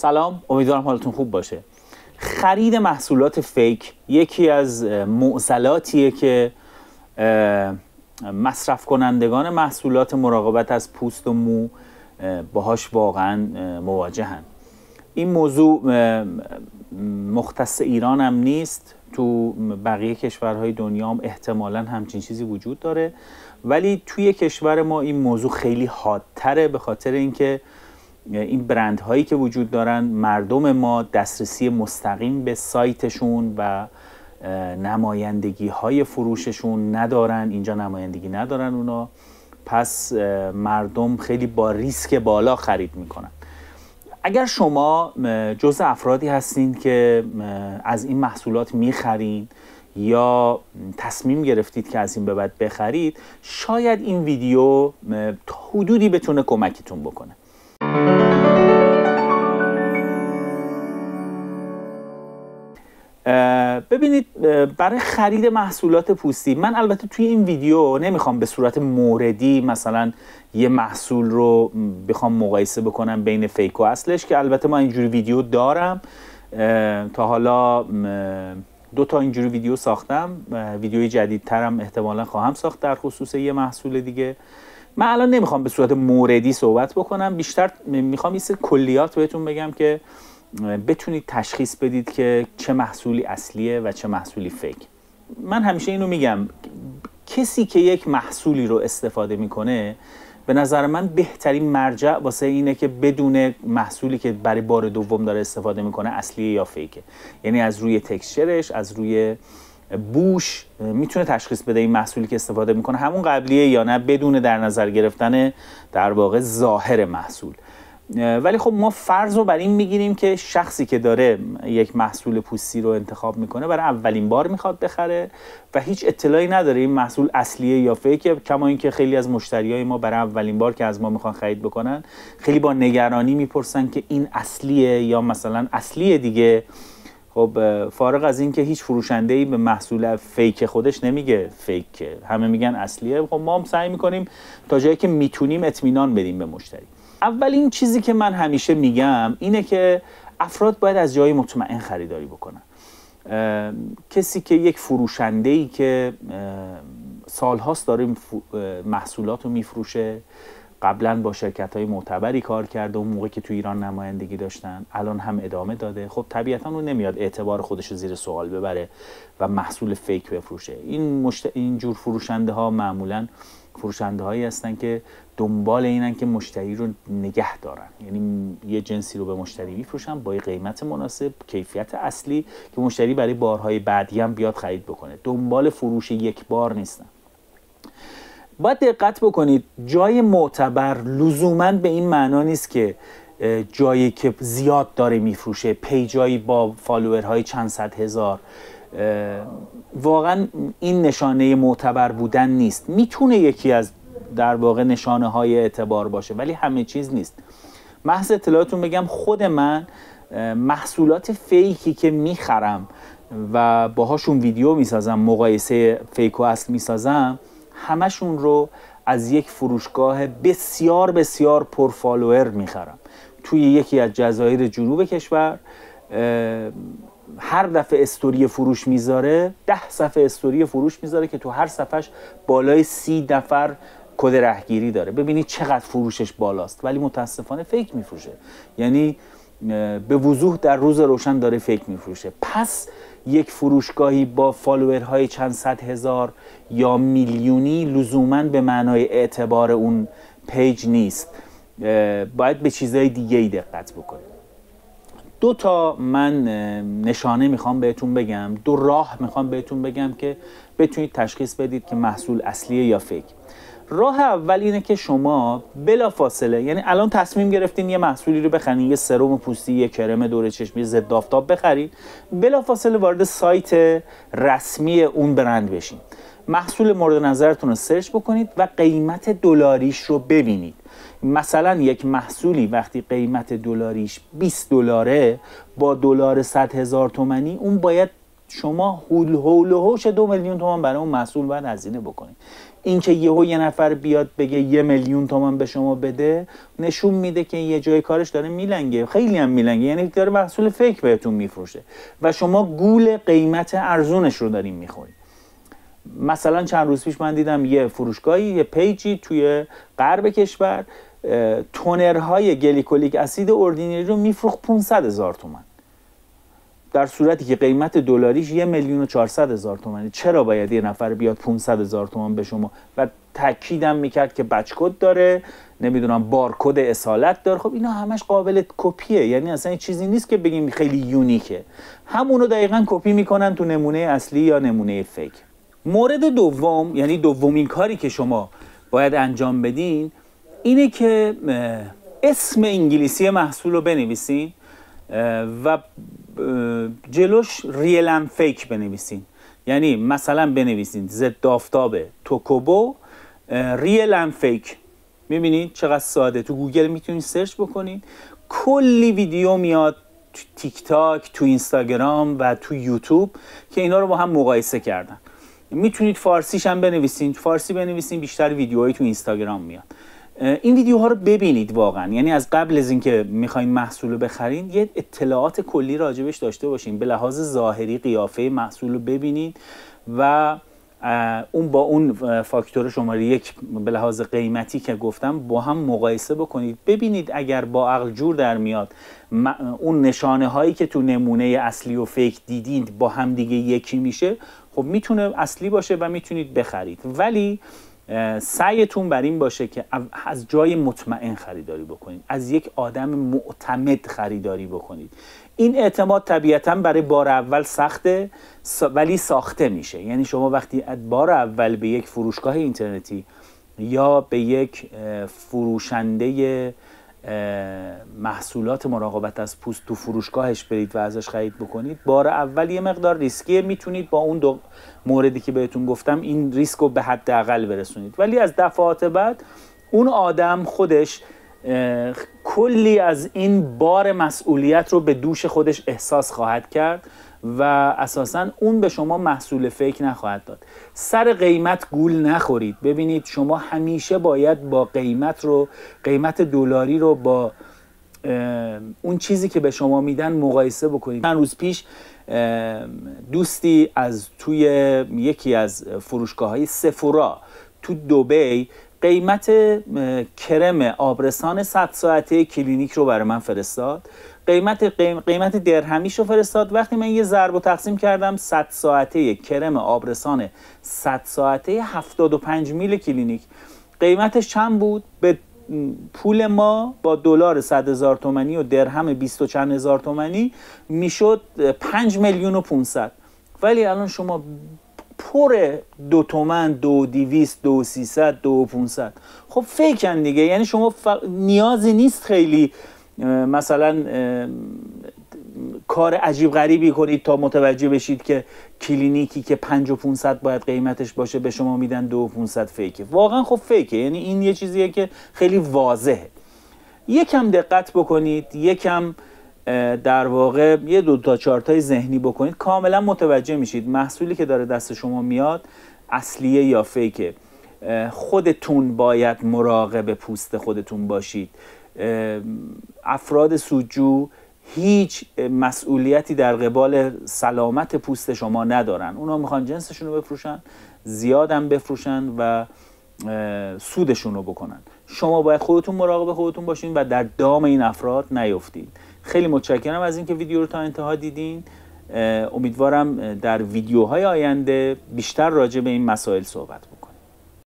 سلام، امیدوارم حالتون خوب باشه. خرید محصولات فیک یکی از معضلاتیه که مصرف کنندگان محصولات مراقبت از پوست و مو باهاش واقعا مواجهن. این موضوع مختص ایران هم نیست، تو بقیه کشورهای دنیا هم احتمالاً همچین چیزی وجود داره، ولی توی کشور ما این موضوع خیلی حادتره، به خاطر اینکه این برندهایی که وجود دارن مردم ما دسترسی مستقیم به سایتشون و نمایندگی های فروششون ندارن. اینجا نمایندگی ندارن اونا، پس مردم خیلی با ریسک بالا خرید میکنن. اگر شما جزء افرادی هستین که از این محصولات میخرین یا تصمیم گرفتید که از این به بعد بخرید، شاید این ویدیو تا حدودی بتونه کمکتون بکنه. ببینید، برای خرید محصولات پوستی من البته توی این ویدیو نمیخوام به صورت موردی مثلا یه محصول رو بخوام مقایسه بکنم بین فیک و اصلش، که البته ما اینجوری ویدیو دارم، تا حالا 2 تا اینجوری ویدیو ساختم، ویدیوی جدیدترم احتمالا خواهم ساخت در خصوص یه محصول دیگه. من الان نمیخوام به صورت موردی صحبت بکنم، بیشتر میخوام این کلیات بهتون بگم که بتونید تشخیص بدید که چه محصولی اصلیه و چه محصولی فیک. من همیشه اینو میگم، کسی که یک محصولی رو استفاده میکنه به نظر من بهترین مرجع واسه اینه که بدون محصولی که برای بار دوم داره استفاده میکنه اصلیه یا فیکه. یعنی از روی تکسچرش، از روی بوش میتونه تشخیص بده این محصولی که استفاده میکنه همون قبلیه یا نه، بدون در نظر گرفتن در واقع ظاهر محصول. ولی خب ما فرض رو بر این میگیریم که شخصی که داره یک محصول پوستی رو انتخاب میکنه برای اولین بار میخواد بخره و هیچ اطلاعی نداره این محصول اصلیه یا فیکه، کما اینکه خیلی از مشتریای ما برای اولین بار که از ما میخوان خرید بکنن خیلی با نگرانی میپرسن که این اصلیه یا مثلا اصلیه دیگه. خب فارغ از این که هیچ فروشنده‌ای به محصول فیک خودش نمیگه فیک، همه میگن اصلیه. خب ما هم سعی میکنیم تا جایی که میتونیم اطمینان بدیم به مشتری. اولین چیزی که من همیشه میگم اینه که افراد باید از جای مطمئن خریداری بکنن. کسی که یک فروشنده‌ای که سالهاست داره محصولات رو میفروشه، قبلا با شرکت‌های معتبری کار کرده، اون موقع که تو ایران نمایندگی داشتن، الان هم ادامه داده، خب طبیعتاً اون نمیاد اعتبار خودش رو زیر سوال ببره و محصول فیک بفروشه. این جور فروشنده ها معمولاً فروشنده هایی هستن که دنبال اینن که مشتری رو نگه دارن، یعنی یه جنسی رو به مشتری میفروشن با یه قیمت مناسب، کیفیت اصلی که مشتری برای بارهای بعدی هم بیاد خرید بکنه. دنبال فروش یک بار نیستن. باید دقت بکنید، جای معتبر لزوماً به این معنا نیست که جایی که زیاد داره میفروشه، پیجایی با فالوورهای چند صد هزار. واقعا این نشانه معتبر بودن نیست. میتونه یکی از در واقع نشانه های اعتبار باشه ولی همه چیز نیست. محض اطلاعاتون بگم، خود من محصولات فیکی که میخرم و باهاشون ویدیو میسازم، مقایسه فیک و اصل میسازم، همشون رو از یک فروشگاه بسیار بسیار پرفالوور میخرم توی یکی از جزایر جنوب کشور. هر دفعه استوری فروش میذاره 10 صفحه استوری فروش میذاره که تو هر صفحش بالای 30 نفر کد رهگیری داره. ببینید چقدر فروشش بالاست، ولی متاسفانه فیک میفروشه. یعنی به وضوح در روز روشن داره فیک میفروشه. پس یک فروشگاهی با فالوورهای چند صد هزار یا میلیونی لزوماً به معنای اعتبار اون پیج نیست. باید به چیزهای دیگه ای دقت بکنید. 2 تا من نشانه میخوام بهتون بگم، 2 راه میخوام بهتون بگم که بتونید تشخیص بدید که محصول اصلیه یا فیک. راه اول اینه که شما بلافاصله، یعنی الان تصمیم گرفتین یه محصولی رو بخرید، یه سرم پوستی، یه کرم دور چشمی، ضد آفتاب بخرید، بلافاصله وارد سایت رسمی اون برند بشین، محصول مورد نظرتون رو سرچ بکنید و قیمت دلاریش رو ببینید. مثلا یک محصولی وقتی قیمت دلاریش $20 با دلار 100,000 تومانی، اون باید شما هول و هوش 2 میلیون تومان برای اون محصول باید هزینه بکنید. اینکه یه نفر بیاد بگه 1 میلیون تومان به شما بده نشون میده که یه جای کارش داره میلنگه، خیلی هم میلنگه، یعنی داره محصول فیک بهتون میفروشه و شما گول قیمت ارزونش رو دارین میخورید. مثلا چند روز پیش من دیدم یه فروشگاهی، یه پیجی توی غرب کشور تونرهای گلیکولیک اسید اوردینری رو میفروخت 500,000 تومان، در صورتی که قیمت دلاریش 1,400,000 تومانه. چرا باید یه نفر بیاد 500,000 تومان به شما؟ و تاکیدم میکرد که بچ کد داره، نمیدونم بارکد اصالت داره. خب اینا همش قابل کپیه، یعنی اصلا چیزی نیست که بگیم خیلی یونیکه، همونو دقیقاً کپی میکنن تو نمونه اصلی یا نمونه فیک. مورد دوم، یعنی دومین کاری که شما باید انجام بدین اینه که اسم انگلیسی محصول رو بنویسین و جلوش ریل اند فیک بنویسین. یعنی مثلا بنویسین ضد آفتاب توکوبو ریل اند فیک. میبینید چقدر ساده، تو گوگل میتونید سرچ بکنید، کلی ویدیو میاد تو تیک تاک، تو اینستاگرام و تو یوتیوب که اینا رو با هم مقایسه کردن. میتونید فارسیش هم بنویسین، فارسی بنویسین، بیشتر ویدیوهایی تو اینستاگرام میاد. این ویدیوها رو ببینید واقعا، یعنی از قبل از اینکه میخواین محصول رو بخرین یه اطلاعات کلی راجبش داشته باشین، به لحاظ ظاهری قیافه محصول رو ببینید و اون با اون فاکتور شماره 1 به لحاظ قیمتی که گفتم با هم مقایسه بکنید، ببینید اگر با عقل جور در میاد اون نشانه هایی که تو نمونه اصلی و فیک دیدید با هم دیگه یکی میشه، خب میتونه اصلی باشه و میتونید بخرید. ولی سعیتون بر این باشه که از جای مطمئن خریداری بکنید، از یک آدم معتمد خریداری بکنید. این اعتماد طبیعتاً برای بار اول سخته ولی ساخته میشه. یعنی شما وقتی بار اول به یک فروشگاه اینترنتی یا به یک فروشنده محصولات مراقبت از پوست تو فروشگاهش برید و ازش خرید بکنید، بار اول یه مقدار ریسکیه، میتونید با اون دو موردی که بهتون گفتم این ریسک رو به حداقل برسونید. ولی از دفعات بعد اون آدم خودش کلی از این بار مسئولیت رو به دوش خودش احساس خواهد کرد و اساساً اون به شما محصول فیک نخواهد داد. سر قیمت گول نخورید. ببینید شما همیشه باید با قیمت دلاری رو با اون چیزی که به شما میدن مقایسه بکنید. چند روز پیش دوستی از توی یکی از فروشگاه‌های سفورا تو دبی قیمت کرم آبرسان 100 ساعته کلینیک رو برای من فرستاد. قیمت درهمیش رو فرستاد. وقتی من یه ضرب و تقسیم کردم 100 ساعته کرم آبرسان 100 ساعته 75 میل کلینیک قیمتش چند بود؟ به پول ما با دلار 100,000 تومانی و درهم 20 و چند هزار تومانی میشد 5,500,000. ولی الان شما پر 2 تومن، 2,200، 2,300، 2,500. خب فیکن دیگه. یعنی شما نیازی نیست خیلی مثلا کار عجیب غریبی کنید تا متوجه بشید که کلینیکی که 5,500 باید قیمتش باشه به شما میدن 2,500 فیکه. واقعا خب فیکه. یعنی این یه چیزیه که خیلی واضحه. یکم دقت بکنید، یکم در واقع یه 2 تا 4 تای ذهنی بکنید، کاملا متوجه میشید محصولی که داره دست شما میاد اصلیه یا فیکه. خودتون باید مراقب پوست خودتون باشید. افراد سودجو هیچ مسئولیتی در قبال سلامت پوست شما ندارن. اونا میخوان جنسشون رو بفروشن، زیادم بفروشن و سودشون رو بکنن. شما باید خودتون مراقب خودتون باشین و در دام این افراد نیفتید. خیلی متشکرم از اینکه ویدیو رو تا انتها دیدین. امیدوارم در ویدیوهای آینده بیشتر راجع به این مسائل صحبت کنم.